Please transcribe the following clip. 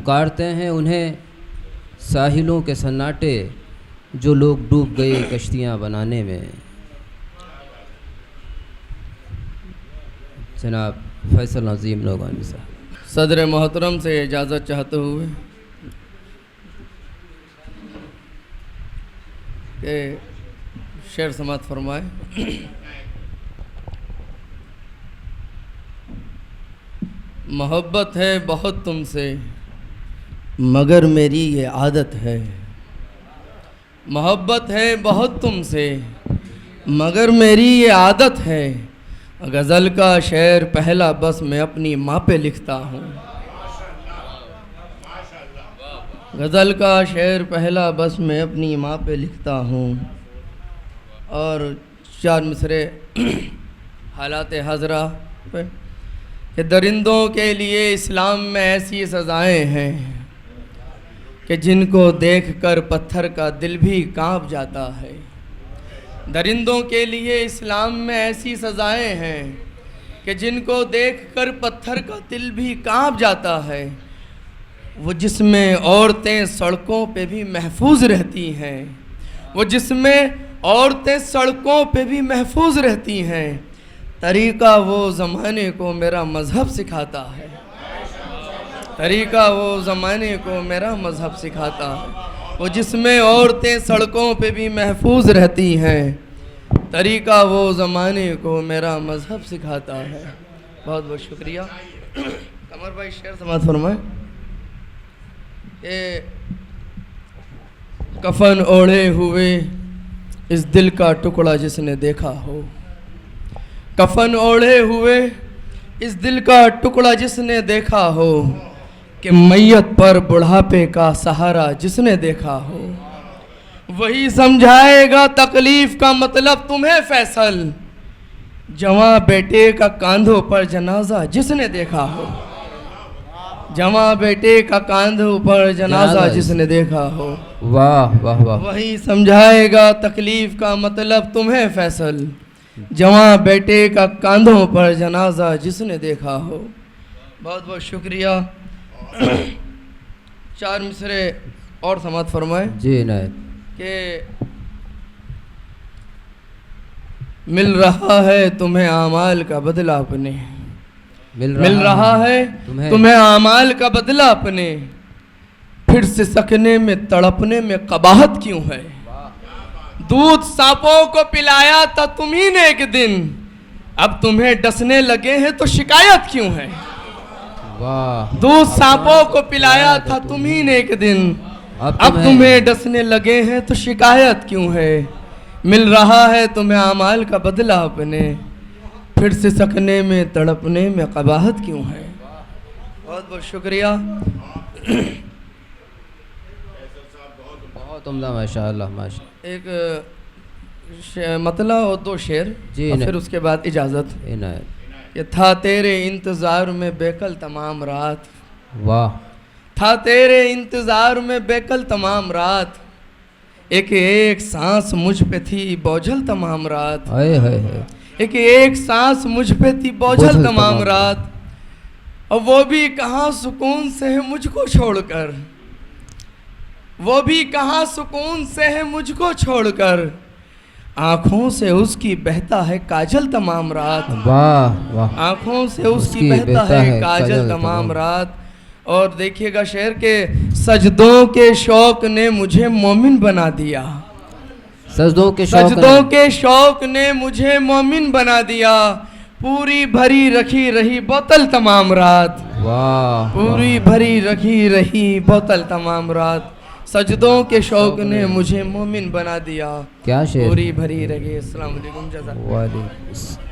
پکارتے ہیں انہیں ساحلوں کے سناٹے جو لوگ ڈوب گئے کشتیاں بنانے میں۔ جناب فیصل عظیم نوگانی صاحب۔ صدر محترم سے اجازت چاہتے ہوئے کہ شعر سماعت فرمائے۔ محبت ہے بہت تم سے مگر میری یہ عادت ہے، محبت ہے بہت تم سے مگر میری یہ عادت ہے، غزل کا شعر پہلا بس میں اپنی ماں پہ لکھتا ہوں، غزل کا شعر پہلا بس میں اپنی ماں پہ لکھتا ہوں۔ اور 4 مصرے حالات حاضرہ پہ کہ درندوں کے لیے اسلام میں ایسی سزائیں ہیں کہ جن کو دیکھ کر پتھر کا دل بھی کانپ جاتا ہے، درندوں کے لیے اسلام میں ایسی سزائیں ہیں کہ جن کو دیکھ کر پتھر کا دل بھی کانپ جاتا ہے، وہ جس میں عورتیں سڑکوں پہ بھی محفوظ رہتی ہیں، وہ جس میں عورتیں سڑکوں پہ بھی محفوظ رہتی ہیں، طریقہ وہ زمانے کو میرا مذہب سکھاتا ہے، طریقہ وہ زمانے کو میرا مذہب سکھاتا ہے، وہ جس میں عورتیں سڑکوں پہ بھی محفوظ رہتی ہیں، طریقہ وہ زمانے کو میرا مذہب سکھاتا ہے۔ بہت بہت شکریہ۔ قمر بھائی شعر سماعت فرمائیں کہ کفن اوڑھے ہوئے اس دل کا ٹکڑا جس نے دیکھا ہو، کفن اوڑھے ہوئے اس دل کا ٹکڑا جس نے دیکھا ہو، کہ میت پر بڑھاپے کا سہارا جس نے دیکھا ہو، وہی سمجھائے گا تکلیف کا مطلب تمہیں فیصل، جواں بیٹے کا کاندھوں پر جنازہ جس نے دیکھا ہو، جواں بیٹے کا کاندھوں پر جنازہ جس نے دیکھا ہو، واہ واہ واہ، وہی سمجھائے گا تکلیف کا مطلب تمہیں فیصل، جواں بیٹے کا کاندھوں پر جنازہ جس نے دیکھا ہو۔ بہت بہت شکریہ۔ 4 مصرے اور سماعت فرمائیں جی نائب۔ کہ مل رہا ہے تمہیں اعمال کا بدلہ اپنے، مل رہا ہے تمہیں اعمال کا بدلہ اپنے، پھر سے سکنے میں تڑپنے میں قباحت کیوں ہے، دودھ سانپوں کو پلایا تھا تمہیں نے ایک دن، اب تمہیں ڈسنے لگے ہیں تو شکایت کیوں ہے، دودھ سانپوں کو پلایا تھا تمہیں نے ایک دن، اب تمہیں ڈسنے لگے ہیں تو شکایت کیوں ہے، مل رہا ہے تمہیں اعمال کا بدلہ اپنے، پھر سے سکنے میں تڑپنے میں قباحت کیوں ہے۔ بہت بہت شکریہ۔ بہت عمدہ، ماشاءاللہ ماشاءاللہ۔ ایک مطلع اور 2 شعر جی، اور پھر اس کے بعد اجازت۔ کہ تھا تیرے انتظار میں بیکل تمام رات، واہ، تھا تیرے انتظار میں بیکل تمام رات، ایک ایک سانس مجھ پہ تھی بوجھل تمام رات، ہائے ہائے ہائے، ایک ایک سانس مجھ پہ تھی بوجھل تمام رات، اور وہ بھی کہاں سکون سے ہے مجھ کو چھوڑ کر، وہ بھی کہاں سکون سے ہے مجھ کو چھوڑ کر، آنکھوں سے اس کی بہتا ہے کاجل تمام رات، واہ واہ، آنکھوں سے اس کی بہتا ہے کاجل تمام رات۔ اور دیکھیے گا شعر کے سجدوں کے شوق نے مجھے مومن بنا دیا، سجدوں کے شوق نے مجھے مومن بنا دیا، پوری بھری رکھی رہی بوتل تمام رات، واہ، پوری بھری رکھی رہی بوتل تمام رات، سجدوں کے شوق نے مجھے مومن بنا دیا، کیا شعر، پوری بھری رہی۔ السلام علیکم، جزاک۔ وعلیکم السلام۔